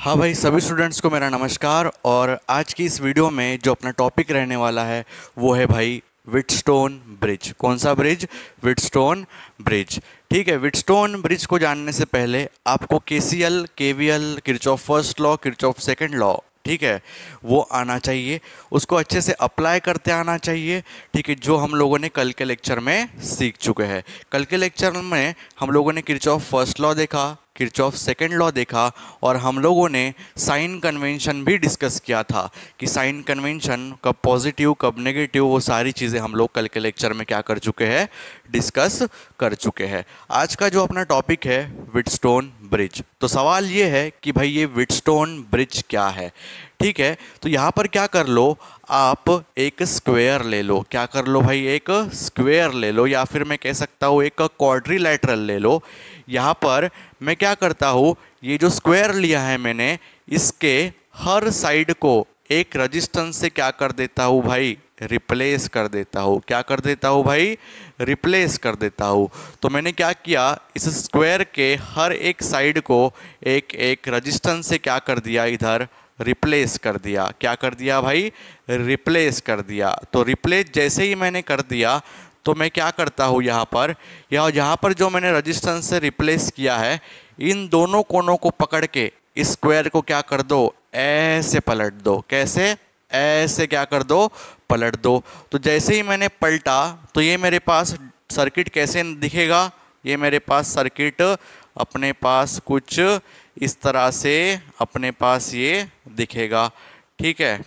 हाँ भाई, सभी स्टूडेंट्स को मेरा नमस्कार। और आज की इस वीडियो में जो अपना टॉपिक रहने वाला है वो है भाई व्हीटस्टोन ब्रिज। कौन सा ब्रिज? Wheatstone bridge. ठीक है, व्हीटस्टोन ब्रिज को जानने से पहले आपको KCL, KVL, Kirchhoff first law, Kirchhoff second law, ठीक है, वो आना चाहिए। उसको अच्छे से अप्लाई करते आना चाहिए। ठीक है, जो हम लोगों ने कल के लेक्चर में सीख चुके हैं। कल के लेक्चर में हम लोगों ने किरचॉफ फर्स्ट लॉ देखा, किरचॉफ सेकंड लॉ देखा, और हम लोगों ने साइन कन्वेंशन भी डिस्कस किया था कि साइन कन्वेंशन कब पॉजिटिव कब नेगेटिव, वो सारी चीज़ें हम लोग कल के लेक्चर में क्या कर चुके हैं, डिस्कस कर चुके हैं। आज का जो अपना टॉपिक है व्हीटस्टोन ब्रिज। तो सवाल ये है कि भाई ये व्हीटस्टोन ब्रिज क्या है। ठीक है, तो यहाँ पर क्या कर लो, आप एक स्क्वायर ले लो। क्या कर लो भाई? एक स्क्वायर ले लो, या फिर मैं कह सकता हूँ एक क्वाड्रिलैटरल ले लो। यहाँ पर मैं क्या करता हूँ, ये जो स्क्वायर लिया है मैंने, इसके हर साइड को एक रेजिस्टेंस से क्या कर देता हूँ भाई, रिप्लेस कर देता हूँ। क्या कर देता हूँ भाई? रिप्लेस कर देता हूँ। तो मैंने क्या किया, इस स्क्वायर के हर एक साइड को एक एक रेजिस्टेंस से क्या कर दिया, इधर रिप्लेस कर दिया। क्या कर दिया भाई? रिप्लेस कर दिया। तो रिप्लेस जैसे ही मैंने कर दिया तो मैं क्या करता हूँ, यहाँ पर जो मैंने रेजिस्टेंस से रिप्लेस किया है, इन दोनों कोनों को पकड़ के इस स्क्वायर को क्या कर दो, ऐसे पलट दो। कैसे? ऐसे क्या कर दो, पलट दो। तो जैसे ही मैंने पलटा तो ये मेरे पास सर्किट कैसे दिखेगा, ये मेरे पास सर्किट अपने पास कुछ इस तरह से अपने पास ये दिखेगा। ठीक है,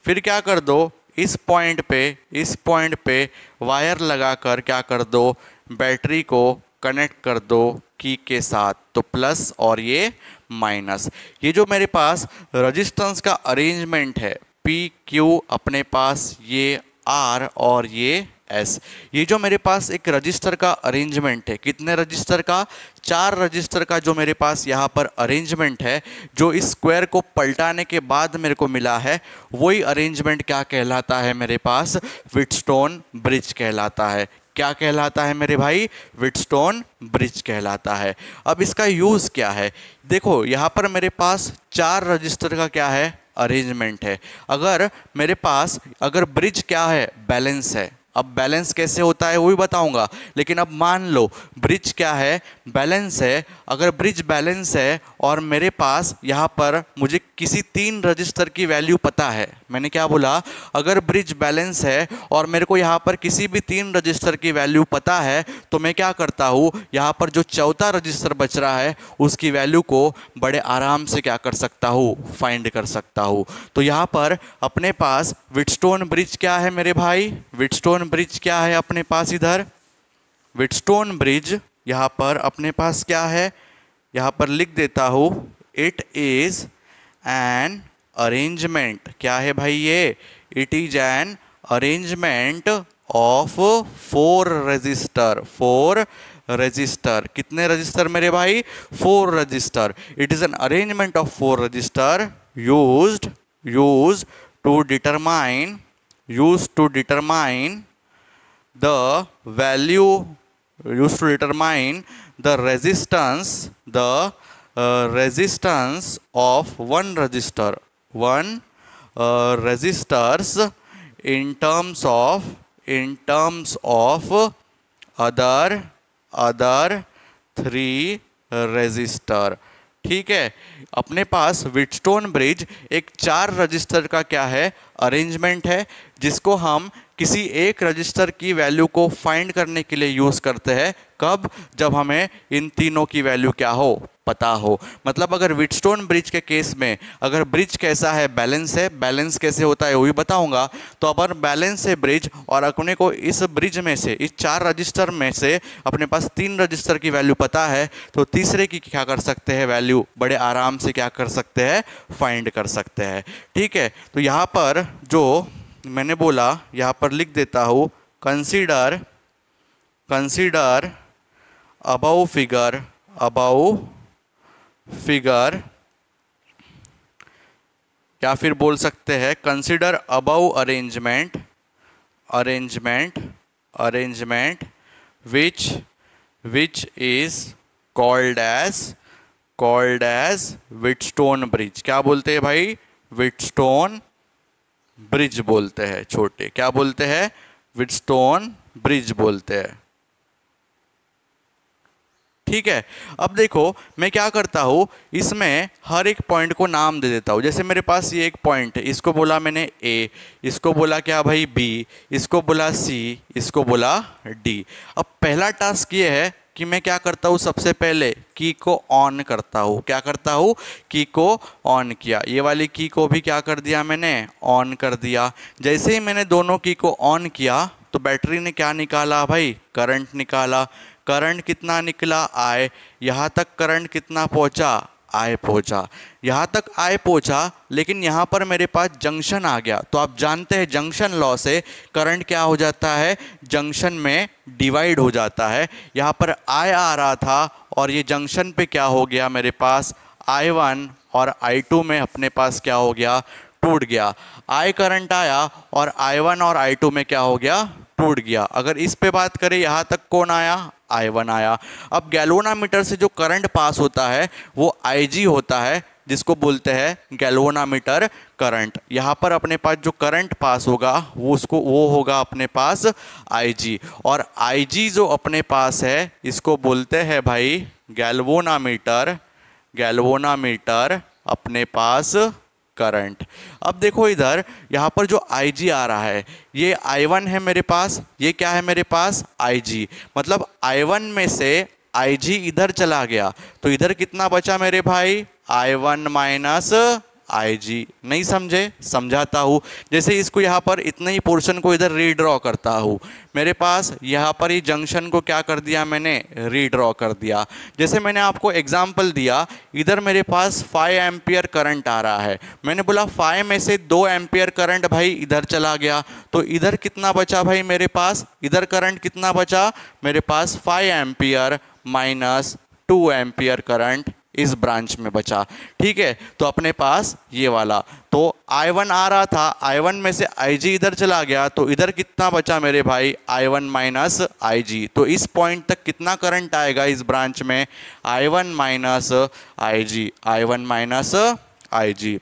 फिर क्या कर दो, इस पॉइंट पे वायर लगाकर क्या कर दो, बैटरी को कनेक्ट कर दो की के साथ। तो प्लस और ये माइनस। ये जो मेरे पास रेजिस्टेंस का अरेंजमेंट है, पी क्यू अपने पास, ये आर और ये एस, ये जो मेरे पास एक रजिस्टर का अरेंजमेंट है, कितने रजिस्टर का? 4 रजिस्टर का जो मेरे पास यहाँ पर अरेंजमेंट है, जो इस स्क्वायर को पलटाने के बाद मेरे को मिला है, वही अरेंजमेंट क्या कहलाता है मेरे पास? व्हीटस्टोन ब्रिज कहलाता है। क्या कहलाता है मेरे भाई? व्हीटस्टोन ब्रिज कहलाता है। अब इसका यूज़ क्या है? देखो, यहाँ पर मेरे पास 4 रजिस्टर का क्या है, अरेंजमेंट है। अगर मेरे पास, अगर ब्रिज क्या है, बैलेंस है। अब बैलेंस कैसे होता है वो भी बताऊंगा, लेकिन अब मान लो ब्रिज क्या है, बैलेंस है। अगर ब्रिज बैलेंस है और मेरे पास यहाँ पर मुझे किसी 3 रजिस्टर की वैल्यू पता है, मैंने क्या बोला, अगर ब्रिज बैलेंस है और मेरे को यहाँ पर किसी भी 3 रजिस्टर की वैल्यू पता है, तो मैं क्या करता हूँ, यहाँ पर जो चौथा रजिस्टर बच रहा है उसकी वैल्यू को बड़े आराम से क्या कर सकता हूँ, फाइंड कर सकता हूँ। तो यहाँ पर अपने पास व्हीटस्टोन ब्रिज क्या है मेरे भाई? व्हीटस्टोन ब्रिज क्या है अपने पास? इधर व्हीटस्टोन ब्रिज यहाँ पर अपने पास क्या है, यहाँ पर लिख देता हूँ, इट इज एन अरेंजमेंट। क्या है भाई ये? It is an arrangement of 4 register. 4 register. कितने रजिस्टर मेरे भाई? 4 register. It is an arrangement of 4 register used to determine the value, used to determine the resistance of one resistors in terms of other 3 register. ठीक है, अपने पास Wheatstone bridge एक 4 register का क्या है, अरेंजमेंट है, जिसको हम किसी एक रजिस्टर की वैल्यू को फाइंड करने के लिए यूज करते हैं। कब? जब हमें इन तीनों की वैल्यू क्या हो, पता हो। मतलब अगर व्हीटस्टोन ब्रिज के केस में अगर ब्रिज कैसा है, बैलेंस है, बैलेंस कैसे होता है वो भी बताऊंगा। तो अगर बैलेंस है ब्रिज और अपने को इस ब्रिज में से, इस 4 रजिस्टर में से अपने पास 3 रजिस्टर की वैल्यू पता है, तो तीसरे की क्या कर सकते हैं, वैल्यू बड़े आराम से क्या कर सकते हैं, फाइंड कर सकते हैं। ठीक है, तो यहाँ पर जो मैंने बोला, यहाँ पर लिख देता हूँ, कंसीडर अबव फिगर, या फिर बोल सकते हैं consider above arrangement which is called as called as Wheatstone bridge. क्या बोलते हैं भाई? व्हीटस्टोन ब्रिज बोलते हैं। छोटे क्या बोलते हैं? व्हीटस्टोन ब्रिज बोलते हैं। ठीक है। अब देखो मैं क्या करता हूँ, इसमें हर एक पॉइंट को नाम दे देता हूँ। जैसे मेरे पास ये एक पॉइंट है, इसको बोला मैंने ए, इसको बोला क्या भाई बी, इसको बोला सी, इसको बोला डी। अब पहला टास्क ये है कि मैं क्या करता हूँ, सबसे पहले की को ऑन करता हूँ। क्या करता हूँ? की को ऑन किया। ये वाली की को भी क्या कर दिया मैंने? ऑन कर दिया। जैसे ही मैंने दोनों की को ऑन किया तो बैटरी ने क्या निकाला भाई? करंट निकाला। करंट कितना निकला? I। यहाँ तक करंट कितना पहुँचा? I पहुँचा। यहाँ तक I पहुँचा, लेकिन यहाँ पर मेरे पास जंक्शन आ गया। तो आप जानते हैं जंक्शन लॉ से करंट क्या हो जाता है? जंक्शन में डिवाइड हो जाता है। यहाँ पर I आ रहा था और ये जंक्शन पे क्या हो गया मेरे पास? I1 और I2 में अपने पास क्या हो गया? टूट गया। I करंट आया और I1 और I2 में क्या हो गया? टूट गया। अगर इस पे बात करें, यहाँ तक कौन आया? I1 आया। अब गैल्वेनोमीटर से जो करंट पास होता है वो IG होता है, जिसको बोलते हैं गैल्वेनोमीटर करंट। यहाँ पर अपने पास जो करंट पास होगा वो होगा अपने पास IG। और IG जो अपने पास है इसको बोलते हैं भाई गैल्वेनोमीटर। गैल्वेनोमीटर अपने पास करंट। अब देखो इधर यहाँ पर जो IG आ रहा है ये I1 है मेरे पास, ये क्या है मेरे पास? IG। मतलब I1 में से IG इधर चला गया तो इधर कितना बचा मेरे भाई? I1 minus IG। नहीं समझे? समझाता हूँ। जैसे इसको यहाँ पर इतने ही पोर्शन को इधर रीड्रॉ करता हूँ, मेरे पास यहाँ पर ही जंक्शन को क्या कर दिया मैंने? रीड्रॉ कर दिया। जैसे मैंने आपको एग्जाम्पल दिया, इधर मेरे पास 5 एम्पियर करंट आ रहा है। मैंने बोला 5 में से 2 एम्पियर करंट भाई इधर चला गया, तो इधर कितना बचा भाई मेरे पास? इधर करंट कितना बचा मेरे पास? 5 एम्पियर माइनस 2 एम्पियर करंट इस ब्रांच में बचा। ठीक है, तो अपने पास ये वाला, तो I1 आ रहा था, I1 में से IG इधर चला गया तो इधर कितना बचा मेरे भाई? I1 minus IG। तो इस पॉइंट तक कितना करंट आएगा इस ब्रांच में? I1 minus IG। I1 minus IG।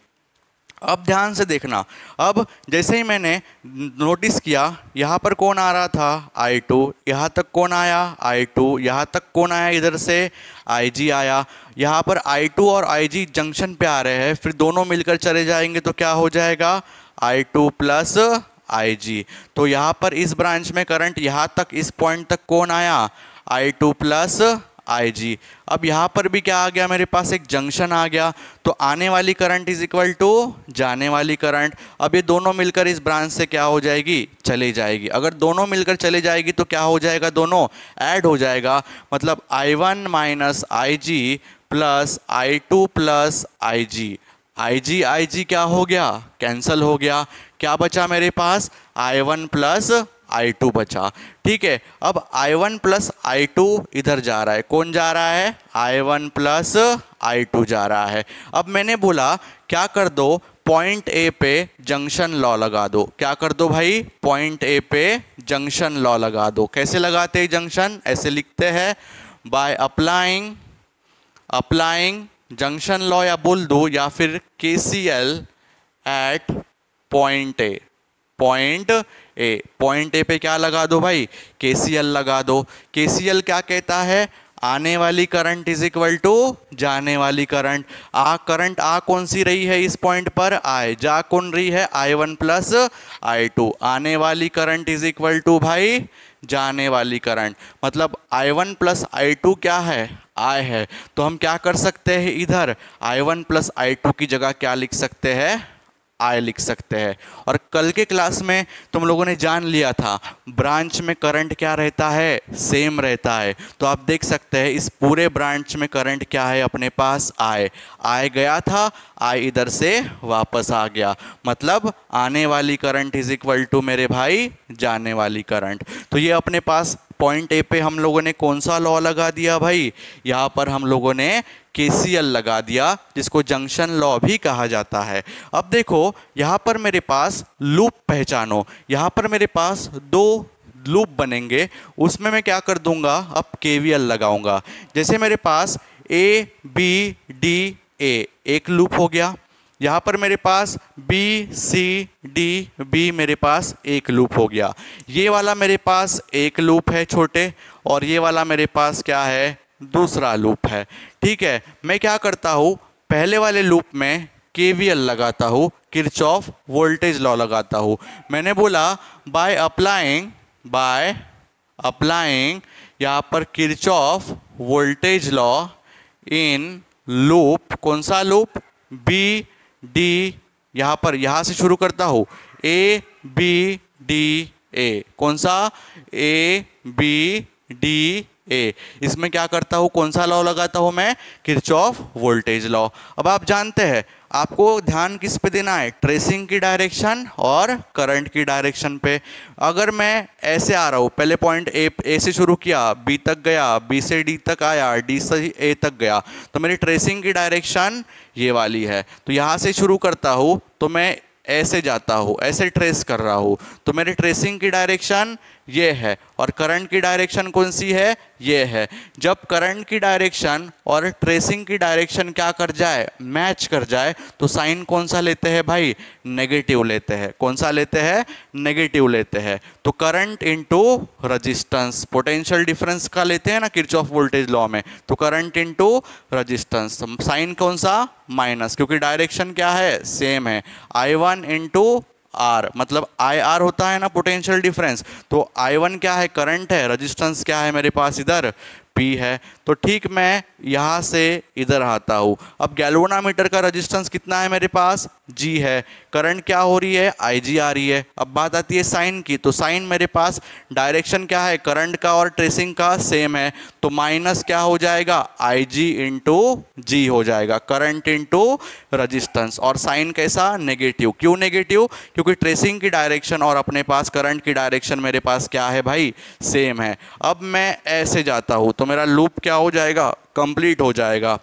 अब ध्यान से देखना, अब जैसे ही मैंने नोटिस किया यहाँ पर कौन आ रहा था? I2। यहाँ तक कौन आया? I2। यहाँ तक कौन आया? इधर से IG आया। यहाँ पर I2 और IG जंक्शन पे आ रहे हैं, फिर दोनों मिलकर चले जाएंगे तो क्या हो जाएगा? I2 plus IG। तो यहाँ पर इस ब्रांच में करंट यहाँ तक, इस पॉइंट तक कौन आया? I2 plus IG। अब यहाँ पर भी क्या आ गया मेरे पास? एक जंक्शन आ गया। तो आने वाली करंट इज इक्वल टू जाने वाली करंट। अब ये दोनों मिलकर इस ब्रांच से क्या हो जाएगी? चली जाएगी। अगर दोनों मिलकर चले जाएगी तो क्या हो जाएगा? दोनों ऐड हो जाएगा। मतलब I1 minus IG plus I2 plus IG। IG क्या हो गया? कैंसल हो गया। क्या बचा मेरे पास? I1 प्लस I2 बचा। ठीक है, अब I1 प्लस I2 इधर जा रहा है। कौन जा रहा है? I1 प्लस I2 जा रहा है। अब मैंने बोला क्या कर दो, पॉइंट ए पे जंक्शन लॉ लगा दो। क्या कर दो भाई? पॉइंट ए पे जंक्शन लॉ लगा दो। कैसे लगाते हैं जंक्शन? ऐसे लिखते हैं, बाय अप्लाइंग जंक्शन लॉ, या बोल दो या फिर KCL at point A. Point A पे क्या लगा दो भाई? KCL लगा दो। KCL क्या कहता है? आने वाली करंट इज इक्वल टू जाने वाली करंट। करंट कौन सी रही है इस पॉइंट पर? I। जा कौन रही है? I1 plus I2। आने वाली करंट इज इक्वल टू भाई जाने वाली करंट। मतलब I1 प्लस I2 क्या है? I है। तो हम क्या कर सकते हैं, इधर I1 प्लस I2 की जगह क्या लिख सकते हैं? I लिख सकते हैं। और कल के क्लास में तुम लोगों ने जान लिया था ब्रांच में करंट क्या रहता है? सेम रहता है। तो आप देख सकते हैं इस पूरे ब्रांच में करंट क्या है अपने पास? I गया था, I इधर से वापस आ गया। मतलब आने वाली करंट इज इक्वल टू मेरे भाई जाने वाली करंट। तो ये अपने पास पॉइंट ए पे हम लोगों ने कौन सा लॉ लगा दिया भाई? यहाँ पर हम लोगों ने KCL लगा दिया, जिसको जंक्शन लॉ भी कहा जाता है। अब देखो यहाँ पर मेरे पास लूप पहचानो। यहाँ पर मेरे पास 2 लूप बनेंगे, उसमें मैं क्या कर दूंगा? अब KVL लगाऊंगा। जैसे मेरे पास ए बी डी ए एक लूप हो गया, यहाँ पर मेरे पास बी सी डी बी मेरे पास एक लूप हो गया, ये वाला मेरे पास एक लूप है छोटे, और ये वाला मेरे पास क्या है, दूसरा लूप है। ठीक है, मैं क्या करता हूँ, पहले वाले लूप में केवीएल लगाता हूँ, किरचॉफ वोल्टेज लॉ लगाता हूँ। मैंने बोला बाय अप्लाइंग यहाँ पर Kirchhoff voltage law in loop, कौन सा लूप, बी डी, यहाँ से शुरू करता हूँ, ए बी डी ए, कौन सा, ए बी डी ए, इसमें क्या करता हूँ, कौन सा लॉ लगाता हूँ मैं, किरचॉफ वोल्टेज लॉ। अब आप जानते हैं आपको ध्यान किस पे देना है, ट्रेसिंग की डायरेक्शन और करंट की डायरेक्शन पे। अगर मैं ऐसे आ रहा हूँ, पहले पॉइंट ए से शुरू किया, बी तक गया, बी से डी तक आया, डी से ए तक गया, तो मेरी ट्रेसिंग की डायरेक्शन ये वाली है। तो यहाँ से शुरू करता हूँ तो मैं ऐसे जाता हूँ, ऐसे ट्रेस कर रहा हूँ, तो मेरी ट्रेसिंग की डायरेक्शन ये है, और करंट की डायरेक्शन कौन सी है, ये है। जब करंट की डायरेक्शन और ट्रेसिंग की डायरेक्शन क्या कर जाए, मैच कर जाए, तो साइन कौन सा लेते हैं भाई, नेगेटिव लेते हैं। कौन सा लेते हैं, नेगेटिव लेते हैं। तो current into resistance, potential difference का लेते हैं ना किरचॉफ वोल्टेज लॉ में, तो करंट इनटू रेजिस्टेंस, साइन कौन सा, माइनस, क्योंकि डायरेक्शन क्या है, सेम है। I1 इंटू आर, मतलब आई आर होता है ना पोटेंशियल डिफरेंस, तो I1 क्या है, करंट है, रेजिस्टेंस क्या है मेरे पास इधर, P है। तो ठीक मैं यहाँ से इधर आता हूँ। अब गैल्वेनोमीटर का रेजिस्टेंस कितना है मेरे पास, G है, करंट क्या हो रही है, IG आ रही है। अब बात आती है साइन की, तो साइन मेरे पास डायरेक्शन क्या है, करंट का और ट्रेसिंग का सेम है, तो माइनस क्या हो जाएगा, IG इंटू G हो जाएगा, करंट इंटू रेजिस्टेंस। और साइन कैसा, नेगेटिव। क्यों नेगेटिव, क्योंकि ट्रेसिंग की डायरेक्शन और अपने पास करंट की डायरेक्शन मेरे पास क्या है भाई, सेम है। अब मैं ऐसे जाता हूँ तो मेरा लूप क्या हो जाएगा, कंप्लीट हो जाएगा।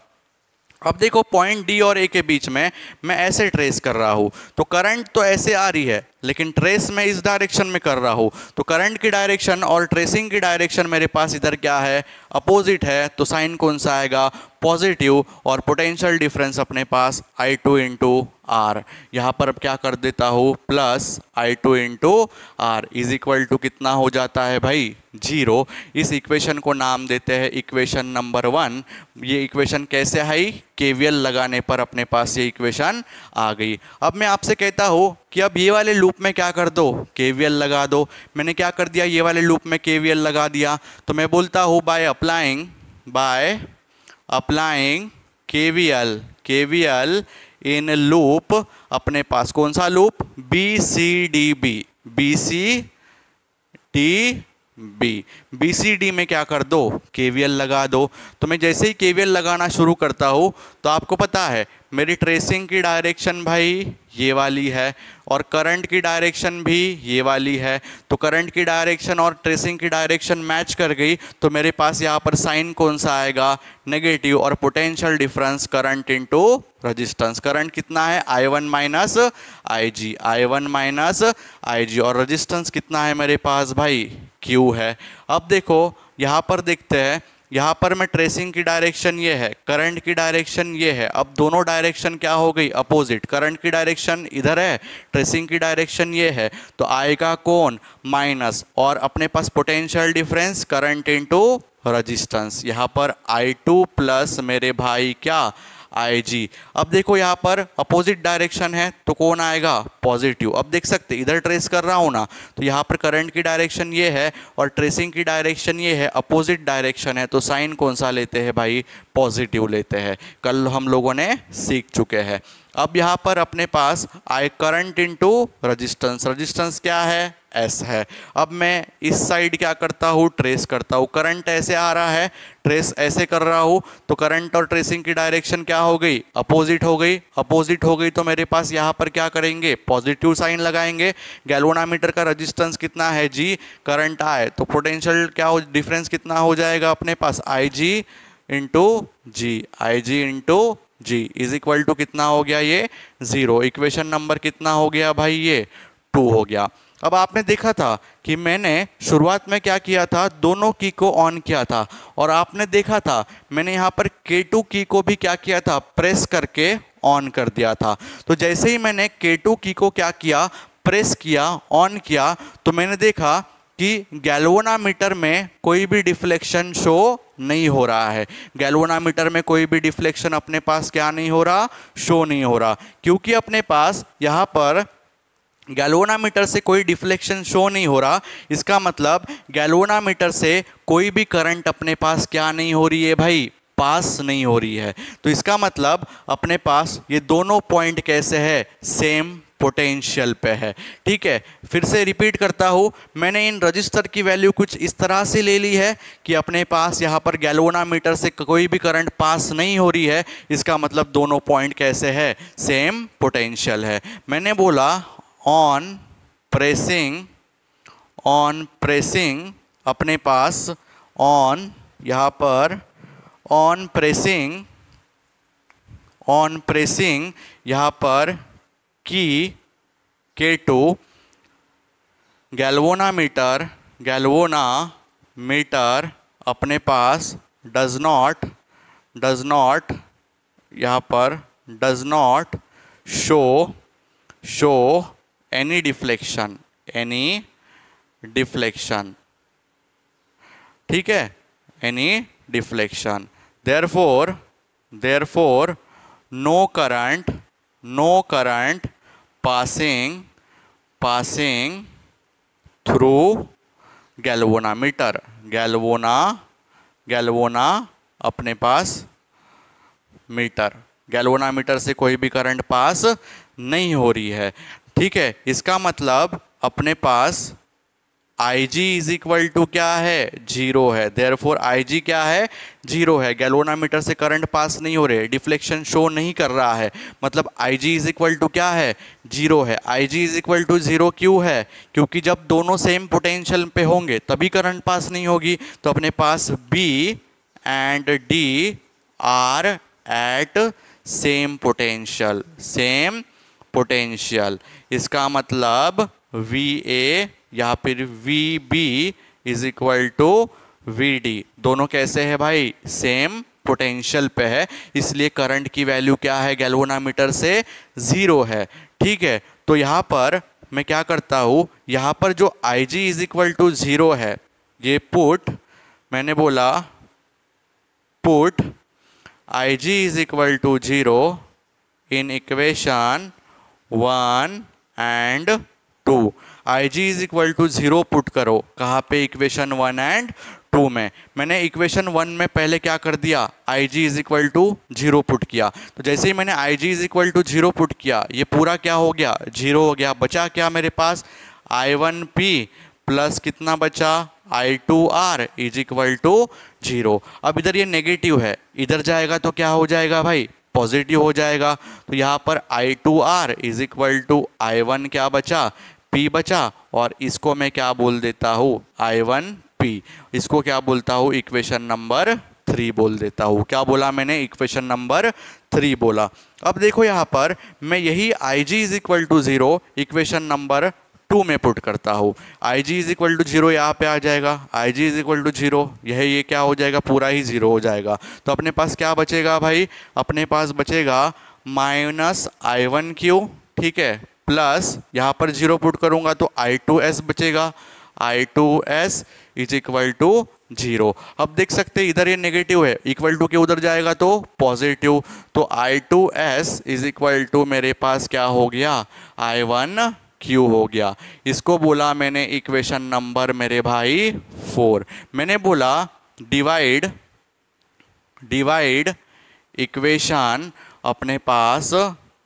अब देखो पॉइंट डी और ए के बीच में मैं ऐसे ट्रेस कर रहा हूँ, तो करंट तो ऐसे आ रही है, लेकिन ट्रेस मैं इस डायरेक्शन में कर रहा हूँ, तो करंट की डायरेक्शन और ट्रेसिंग की डायरेक्शन मेरे पास इधर क्या है, अपोजिट है, तो साइन कौन सा आएगा, पॉजिटिव। और पोटेंशियल डिफरेंस अपने पास I2 इंटू आर, यहाँ पर अब क्या कर देता हूँ, plus I2 into R is equal to कितना हो जाता है भाई, 0। इस इक्वेशन को नाम देते हैं इक्वेशन नंबर 1। ये इक्वेशन कैसे आई, केवीएल लगाने पर अपने पास ये इक्वेशन आ गई। अब मैं आपसे कहता हूँ कि अब ये वाले लूप में क्या कर दो, केवीएल लगा दो। मैंने क्या कर दिया, ये वाले लूप में केवीएल लगा दिया, तो मैं बोलता हूँ by applying KVL in loop, अपने पास कौन सा लूप, BCD में क्या कर दो, केवीएल लगा दो। तो मैं जैसे ही केवीएल लगाना शुरू करता हूँ तो आपको पता है मेरी ट्रेसिंग की डायरेक्शन भाई ये वाली है, और करंट की डायरेक्शन भी ये वाली है। तो करंट की डायरेक्शन और ट्रेसिंग की डायरेक्शन मैच कर गई, तो मेरे पास यहाँ पर साइन कौन सा आएगा, नेगेटिव। और potential difference current into resistance, current कितना है, I1 माइनस IG, और रेजिस्टेंस कितना है मेरे पास भाई, Q है। अब देखो यहाँ पर देखते हैं, यहाँ पर मैं ट्रेसिंग की डायरेक्शन ये है, करंट की डायरेक्शन ये है। अब दोनों डायरेक्शन क्या हो गई, अपोजिट। करंट की डायरेक्शन इधर है, ट्रेसिंग की डायरेक्शन ये है, तो आएगा कौन, माइनस। और अपने पास potential difference current into resistance, यहाँ पर I2 प्लस मेरे भाई क्या, IG। अब देखो यहाँ पर अपोजिट डायरेक्शन है, तो कौन आएगा, पॉजिटिव। अब देख सकते इधर ट्रेस कर रहा हूँ ना, तो यहाँ पर करंट की डायरेक्शन ये है और ट्रेसिंग की डायरेक्शन ये है, अपोजिट डायरेक्शन है, तो साइन कौन सा लेते हैं भाई, पॉजिटिव लेते हैं। कल हम लोगों ने सीख चुके हैं। अब यहाँ पर अपने पास करंट इनटू रेजिस्टेंस क्या है, S है। अब मैं इस साइड क्या करता हूँ, ट्रेस करता हूँ। करंट ऐसे आ रहा है, ट्रेस ऐसे कर रहा हूँ, तो करंट और ट्रेसिंग की डायरेक्शन क्या हो गई, अपोजिट हो गई। तो मेरे पास यहाँ पर क्या करेंगे, पॉजिटिव साइन लगाएंगे। गैल्वेनोमीटर का रेजिस्टेंस कितना है, G, करंट I, तो पोटेंशियल क्या हो, डिफरेंस कितना हो जाएगा अपने पास, IG into G is equal to कितना हो गया, ये 0। इक्वेशन नंबर कितना हो गया भाई, ये 2 हो गया। अब आपने देखा था कि मैंने शुरुआत में क्या किया था, दोनों की को ऑन किया था, और आपने देखा था मैंने यहाँ पर K2 की को भी क्या किया था, प्रेस करके ऑन कर दिया था। तो जैसे ही मैंने K2 की को क्या किया, प्रेस किया, ऑन किया, तो मैंने देखा कि गैल्वेनोमीटर में कोई भी डिफ्लेक्शन शो नहीं हो रहा है। गैल्वेनोमीटर में कोई भी डिफ्लेक्शन अपने पास क्या नहीं हो रहा, शो नहीं हो रहा, क्योंकि अपने पास यहाँ पर गैल्वेनोमीटर से कोई डिफ्लेक्शन शो नहीं हो रहा। इसका मतलब गैल्वेनोमीटर से कोई भी करंट अपने पास क्या नहीं हो रही है भाई, पास नहीं हो रही है। तो इसका मतलब अपने पास ये दोनों पॉइंट कैसे है, सेम पोटेंशियल पे है। ठीक है, फिर से रिपीट करता हूँ, मैंने इन रजिस्टर की वैल्यू कुछ इस तरह से ले ली है कि अपने पास यहाँ पर गैल्वेनोमीटर से कोई भी करंट पास नहीं हो रही है। इसका मतलब दोनों पॉइंट कैसे है, सेम पोटेंशियल है। मैंने बोला ऑन प्रेसिंग अपने पास ऑन, यहाँ पर ऑन प्रेसिंग यहाँ पर की K2 गैल्वेनोमीटर अपने पास डज नॉट यहाँ पर does not show any deflection, ठीक है, any deflection. Therefore no current passing through galvanometer. गैल्वेना अपने पास मीटर, गैल्वेनोमीटर से कोई भी करंट पास नहीं हो रही है। ठीक है, इसका मतलब अपने पास Ig इज इक्वल टू क्या है, जीरो है। देयरफॉर Ig क्या है, जीरो है। गैल्वेनोमीटर से करंट पास नहीं हो रहे, डिफ्लेक्शन शो नहीं कर रहा है, मतलब Ig इज इक्वल टू क्या है, जीरो है। Ig is equal to zero क्यों है, क्योंकि जब दोनों सेम पोटेंशियल पे होंगे तभी करंट पास नहीं होगी। तो अपने पास B and D are at same potential. इसका मतलब VA या फिर VB is equal to VD, दोनों कैसे है भाई, सेम पोटेंशियल पे है, इसलिए करंट की वैल्यू क्या है गैल्वेनोमीटर से, जीरो है। ठीक है, तो यहाँ पर मैं क्या करता हूँ, यहाँ पर जो Ig is equal to zero है, ये मैंने बोला put Ig is equal to zero in equation 1 and 2। Ig is equal to zero put करो, कहाँ पे, इक्वेशन 1 एंड 2 में। मैंने इक्वेशन 1 में पहले क्या कर दिया, Ig is equal to zero put किया। तो जैसे ही मैंने Ig is equal to zero put किया, ये पूरा क्या हो गया, जीरो हो गया। बचा क्या मेरे पास, I1P प्लस कितना बचा, I2R is equal to zero. अब इधर ये नेगेटिव है, इधर जाएगा तो क्या हो जाएगा भाई, पॉजिटिव हो जाएगा। तो यहाँ पर I2R is equal to I1 क्या बचा, P बचा, और इसको मैं क्या बोल देता हूँ, I1P। इसको क्या बोलता हूँ, इक्वेशन नंबर 3 बोल देता हूँ। क्या बोला मैंने, इक्वेशन नंबर 3 बोला। अब देखो यहाँ पर मैं यही Ig is equal to zero equation number 2 में पुट करता हूँ। Ig is equal to zero यहाँ पे आ जाएगा, Ig is equal to zero, ये क्या हो जाएगा, पूरा ही जीरो हो जाएगा। तो अपने पास क्या बचेगा भाई, अपने पास बचेगा माइनस I1Q, ठीक है, प्लस यहाँ पर जीरो पुट करूँगा तो I2S बचेगा, I2S is equal to zero. अब देख सकते हैं इधर ये नेगेटिव है, इक्वल टू के उधर जाएगा तो पॉजिटिव, तो I2S इज इक्वल टू मेरे पास क्या हो गया, I1Q हो गया। इसको बोला मैंने इक्वेशन नंबर मेरे भाई 4। मैंने बोला डिवाइड इक्वेशन अपने पास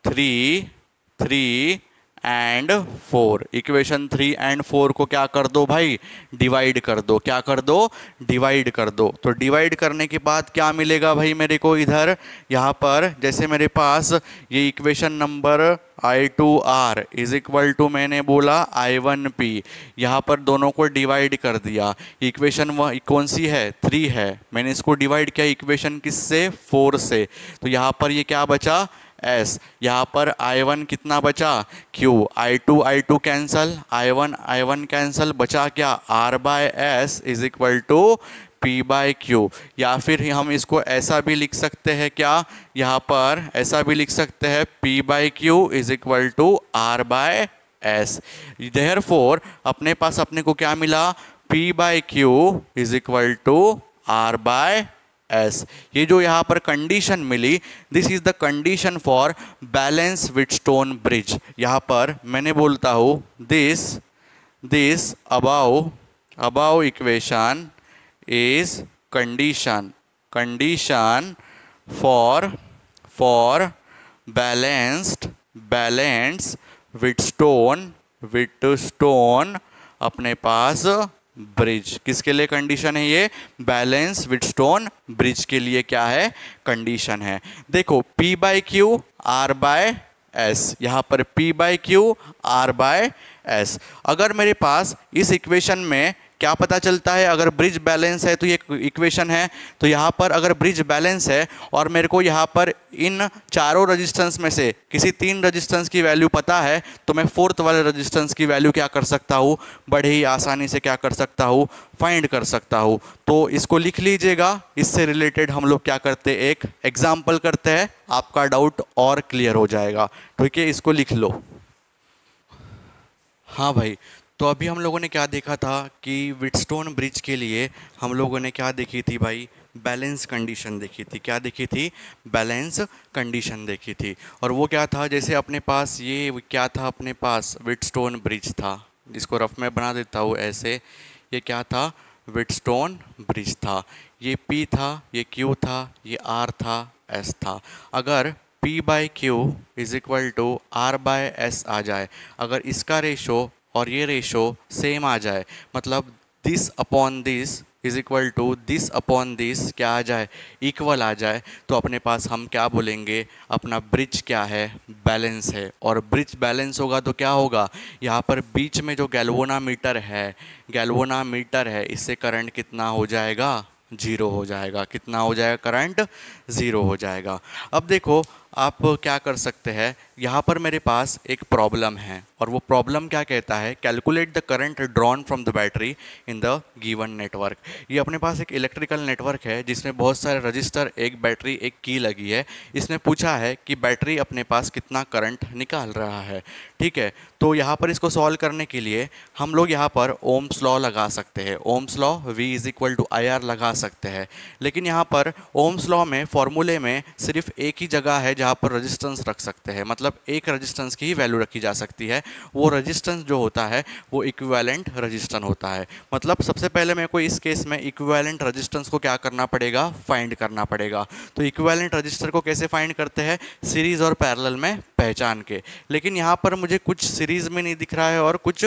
3 एंड 4, इक्वेशन 3 एंड 4 को क्या कर दो भाई, डिवाइड कर दो। क्या कर दो, डिवाइड कर दो। तो डिवाइड करने के बाद क्या मिलेगा भाई मेरे को, इधर यहाँ पर जैसे मेरे पास ये equation number I2R is equal to मैंने बोला I1P, यहाँ पर दोनों को डिवाइड कर दिया। इक्वेशन कौन सी है, 3 है, मैंने इसको डिवाइड किया इक्वेशन किससे, 4 से। तो यहाँ पर ये क्या बचा, एस। यहाँ पर I1 कितना बचा, Q। I2 cancel, I1 cancel, बचा क्या, R by S is equal to P by Q. या फिर हम इसको ऐसा भी लिख सकते हैं क्या, यहाँ पर ऐसा भी लिख सकते हैं P by Q is equal to R by S. देयरफॉर अपने पास अपने को क्या मिला, P by Q is equal to R by S. ये जो यहाँ पर कंडीशन मिली, this is the condition for balance Wheatstone bridge. यहाँ पर मैंने बोलता हूँ this above equation is condition for balanced Wheatstone अपने पास ब्रिज। किसके लिए कंडीशन है ये, बैलेंस व्हिटस्टोन ब्रिज के लिए क्या है, कंडीशन है। देखो P by Q R by S, यहाँ पर P by Q R by S. अगर मेरे पास इस इक्वेशन में क्या पता चलता है, अगर ब्रिज बैलेंस है तो ये इक्वेशन है, तो यहाँ पर अगर ब्रिज बैलेंस है और मेरे को यहाँ पर इन चारों रजिस्टेंस में से किसी 3 रजिस्टेंस की वैल्यू पता है, तो मैं 4th वाले रजिस्टेंस की वैल्यू क्या कर सकता हूँ, बड़े ही आसानी से क्या कर सकता हूँ, फाइंड कर सकता हूँ। तो इसको लिख लीजिएगा। इससे रिलेटेड हम लोग क्या करते हैं, एक एग्जाम्पल करते हैं, आपका डाउट और क्लियर हो जाएगा। ठीक है, इसको लिख लो। हाँ भाई, तो अभी हम लोगों ने क्या देखा था कि व्हिटस्टोन ब्रिज के लिए हम लोगों ने क्या देखी थी भाई, बैलेंस कंडीशन देखी थी। क्या देखी थी, बैलेंस कंडीशन देखी थी। और वो क्या था, जैसे अपने पास ये क्या था, अपने पास व्हिटस्टोन ब्रिज था, जिसको रफ में बना देता हूँ ऐसे। ये क्या था, व्हिटस्टोन ब्रिज था। ये P था, ये Q था, ये R था, S था। अगर P by Q is equal to R by S आ जाए, अगर इसका रेशो और ये रेशो सेम आ जाए, मतलब this upon this is equal to this upon this क्या आ जाए, इक्वल आ जाए, तो अपने पास हम क्या बोलेंगे, अपना ब्रिज क्या है, बैलेंस है। और ब्रिज बैलेंस होगा तो क्या होगा, यहाँ पर बीच में जो गैल्वेनोमीटर है, इससे करंट कितना हो जाएगा, 0 हो जाएगा। कितना हो जाएगा, करंट 0 हो जाएगा। अब देखो आप क्या कर सकते हैं, यहाँ पर मेरे पास एक प्रॉब्लम है, और वो प्रॉब्लम क्या कहता है, calculate the current drawn from the battery in the given network. ये अपने पास एक इलेक्ट्रिकल नेटवर्क है जिसमें बहुत सारे रजिस्टर, एक बैटरी, एक की लगी है। इसने पूछा है कि बैटरी अपने पास कितना करंट निकाल रहा है। ठीक है, तो यहाँ पर इसको सॉल्व करने के लिए हम लोग यहाँ पर ओम्स लॉ लगा सकते हैं। Ohm's law V is equal to IR लगा सकते हैं। लेकिन यहाँ पर ओम्स लॉ में फॉर्मूले में सिर्फ एक ही जगह है जहाँ पर रेजिस्टेंस रख सकते हैं, मतलब एक रेजिस्टेंस की ही वैल्यू रखी जा सकती है। वो रेजिस्टेंस जो होता है वो इक्विवेलेंट रेजिस्टेंस होता है। मतलब सबसे पहले मेरे को इस केस में इक्विवेलेंट रेजिस्टेंस को क्या करना पड़ेगा, फाइंड करना पड़ेगा। तो इक्विवेलेंट रेजिस्टर को कैसे फाइंड करते हैं, सीरीज और पैरेलल में पहचान के। लेकिन यहाँ पर मुझे कुछ सीरीज में नहीं दिख रहा है और कुछ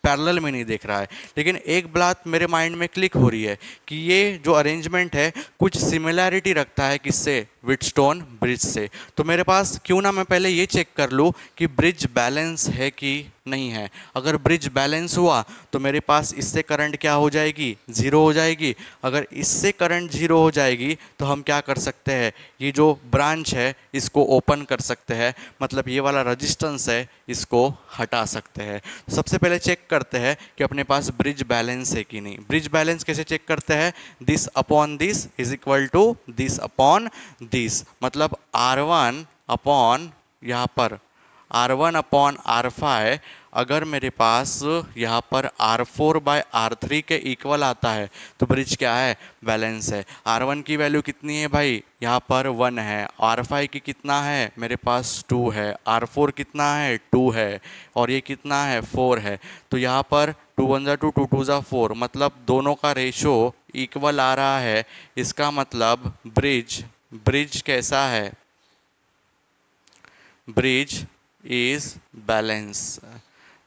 पैरेलल में नहीं दिख रहा है, लेकिन एक बात मेरे माइंड में क्लिक हो रही है कि ये जो अरेंजमेंट है कुछ सिमिलैरिटी रखता है किससे, व्हिटस्टोन ब्रिज से। तो मेरे पास क्यों ना मैं पहले ये चेक कर लूँ कि ब्रिज बैलेंस है कि नहीं है। अगर ब्रिज बैलेंस हुआ तो मेरे पास इससे करंट क्या हो जाएगी, 0 हो जाएगी। अगर इससे करंट 0 हो जाएगी तो हम क्या कर सकते हैं, ये जो ब्रांच है इसको ओपन कर सकते हैं, मतलब ये वाला रेजिस्टेंस है इसको हटा सकते हैं। सबसे पहले चेक करते हैं कि अपने पास ब्रिज बैलेंस है कि नहीं। ब्रिज बैलेंस कैसे चेक करते हैं, this upon this is equal to this upon this, मतलब R1 अपॉन यहाँ पर R1 अपॉन R5 अगर मेरे पास यहाँ पर R4 बाय R3 के इक्वल आता है तो ब्रिज क्या है, बैलेंस है। R1 की वैल्यू कितनी है भाई, यहाँ पर 1 है। R5 की कितना है, मेरे पास 2 है। R4 कितना है, 2 है। और ये कितना है, 4 है। तो यहाँ पर 2 1 जा 2 2 2 जा 4, मतलब दोनों का रेशो इक्वल आ रहा है। इसका मतलब ब्रिज कैसा है, ब्रिज इज बैलेंस।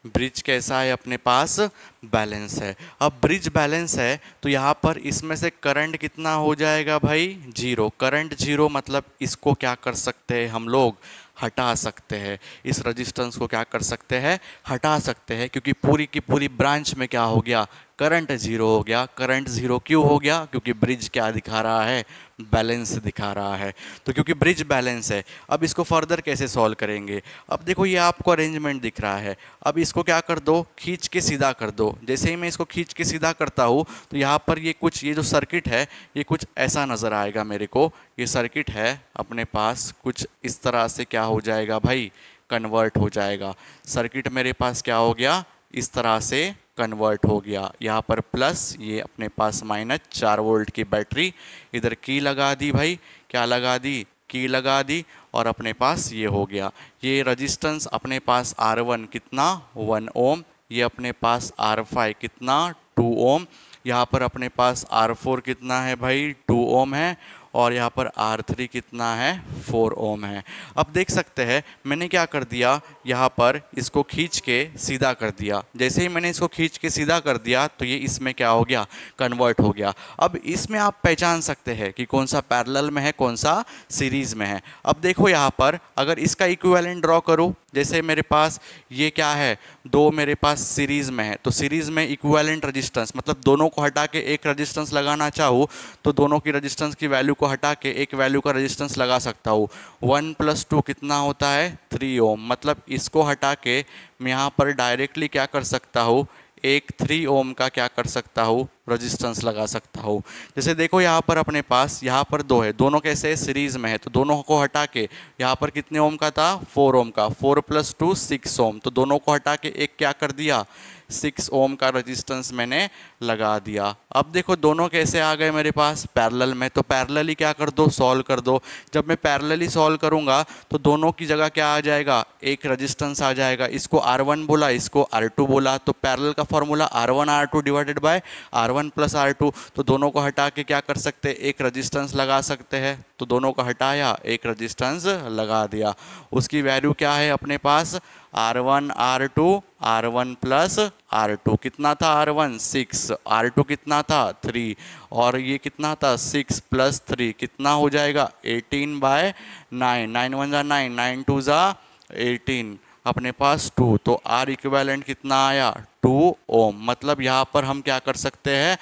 ब्रिज कैसा है, अपने पास बैलेंस है। अब ब्रिज बैलेंस है तो यहाँ पर इसमें से करंट कितना हो जाएगा भाई, 0। करंट 0 मतलब इसको क्या कर सकते हैं हम लोग, हटा सकते हैं। इस रेजिस्टेंस को क्या कर सकते हैं, हटा सकते हैं, क्योंकि पूरी की पूरी ब्रांच में क्या हो गया, करंट 0 हो गया। करंट 0 क्यों हो गया, क्योंकि ब्रिज क्या दिखा रहा है, बैलेंस दिखा रहा है। तो क्योंकि ब्रिज बैलेंस है, अब इसको फर्दर कैसे सॉल्व करेंगे। अब देखो ये आपको अरेंजमेंट दिख रहा है, अब इसको क्या कर दो, खींच के सीधा कर दो। जैसे ही मैं इसको खींच के सीधा करता हूँ तो यहाँ पर ये कुछ, ये जो सर्किट है ये कुछ ऐसा नज़र आएगा मेरे को। ये सर्किट है अपने पास कुछ इस तरह से क्या हो जाएगा भाई, कन्वर्ट हो जाएगा। सर्किट मेरे पास क्या हो गया, इस तरह से कन्वर्ट हो गया। यहाँ पर प्लस, ये अपने पास माइनस, 4 वोल्ट की बैटरी, इधर की लगा दी भाई, क्या लगा दी, की लगा दी, और अपने पास ये हो गया। ये रजिस्टेंस अपने पास R1 कितना, 1 ओम, ये अपने पास R5 कितना, 2 ओम, यहाँ पर अपने पास R4 कितना है भाई, 2 ओम है, और यहाँ पर R3 कितना है, 4 ओम है। अब देख सकते हैं मैंने क्या कर दिया, यहाँ पर इसको खींच के सीधा कर दिया। जैसे ही मैंने इसको खींच के सीधा कर दिया तो ये इसमें क्या हो गया, कन्वर्ट हो गया। अब इसमें आप पहचान सकते हैं कि कौन सा पैरेलल में है, कौन सा सीरीज में है। अब देखो यहाँ पर अगर इसका इक्विवेलेंट ड्रॉ करूँ, जैसे मेरे पास ये क्या है, दो मेरे पास सीरीज में है, तो सीरीज में इक्विवेलेंट रेजिस्टेंस मतलब दोनों को हटा के एक रेजिस्टेंस लगाना चाहूँ तो दोनों की रेजिस्टेंस की वैल्यू को हटा के एक वैल्यू का रेजिस्टेंस लगा सकता हूँ। 1 + 2 कितना होता है, 3 ओम। मतलब इसको हटा के मैं यहाँ पर डायरेक्टली क्या कर सकता हूँ, एक 3 ओम का क्या कर सकता हूँ, रेजिस्टेंस लगा सकता हूँ। जैसे देखो यहाँ पर अपने पास यहाँ पर 2 है, दोनों कैसे सीरीज में है, तो दोनों को हटा के यहाँ पर कितने ओम का था, 4 ओम का, 4 + 2 6 ओम, तो दोनों को हटा के एक क्या कर दिया, 6 ओम का रेजिस्टेंस मैंने लगा दिया। अब देखो दोनों कैसे आ गए मेरे पास, पैरेलल में, तो पैरेलली क्या कर दो, सॉल्व कर दो। जब मैं पैरेलली सॉल्व करूंगा तो दोनों की जगह क्या आ जाएगा, एक रेजिस्टेंस आ जाएगा। इसको R1 बोला, इसको R2 बोला, तो पैरेलल का formula R1 R2 divided by R1 + R2। तो दोनों को हटा के क्या कर सकते हैं, एक रेजिस्टेंस लगा सकते हैं। तो दोनों को हटाया, एक रेजिस्टेंस लगा दिया। उसकी वैल्यू क्या है अपने पास, R1 R2, R1 + R2। कितना था R1, 6, R2 कितना था, 3, और ये कितना था, 6 + 3 कितना हो जाएगा, 18/9, 9 1 = 9, 9 2 = 18, अपने पास 2। तो R इक्विवेलेंट कितना आया, 2 ओम। मतलब यहाँ पर हम क्या कर सकते हैं,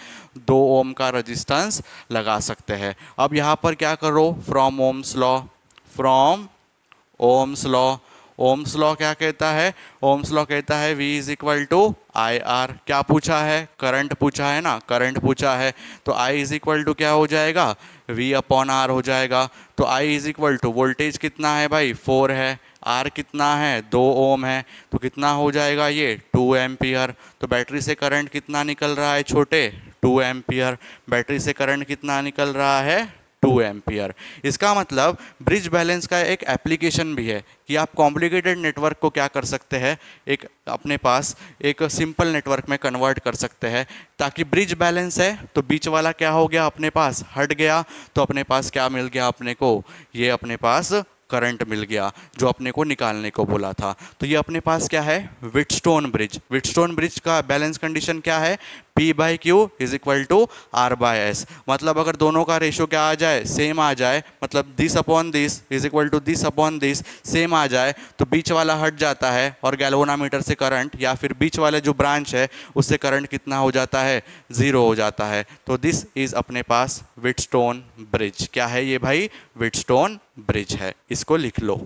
2 ओम का रेजिस्टेंस लगा सकते हैं। अब यहाँ पर क्या करो, from Ohm's law, from Ohm's law. Ohm's law क्या कहता है, ओम्स लॉ कहता है V = IR। क्या पूछा है, करंट पूछा है ना, करंट पूछा है, तो I = क्या हो जाएगा, V/R हो जाएगा। तो I = वोल्टेज कितना है भाई, 4 है, R कितना है, 2 ओम है, तो कितना हो जाएगा ये, 2 एम्पियर। तो बैटरी से करंट कितना निकल रहा है छोटे, 2 एम्पियर। बैटरी से करंट कितना निकल रहा है, 2 एम्पियर। इसका मतलब ब्रिज बैलेंस का एक एप्लीकेशन भी है कि आप कॉम्प्लिकेटेड नेटवर्क को क्या कर सकते हैं, एक अपने पास एक सिंपल नेटवर्क में कन्वर्ट कर सकते हैं। ताकि ब्रिज बैलेंस है तो बीच वाला क्या हो गया, अपने पास हट गया, तो अपने पास क्या मिल गया अपने को, ये अपने पास करंट मिल गया जो अपने को निकालने को बोला था। तो ये अपने पास क्या है, व्हीटस्टोन ब्रिज। व्हीटस्टोन ब्रिज का बैलेंस कंडीशन क्या है, P/Q = R/S। मतलब अगर दोनों का रेशो क्या आ जाए, सेम आ जाए, मतलब this/this = this/this सेम आ जाए, तो बीच वाला हट जाता है और गैल्वेनोमीटर से करंट या फिर बीच वाले जो ब्रांच है उससे करंट कितना हो जाता है, 0 हो जाता है। तो दिस इज अपने पास व्हीटस्टोन ब्रिज। क्या है ये भाई, व्हीटस्टोन ब्रिज है, इसको लिख लो।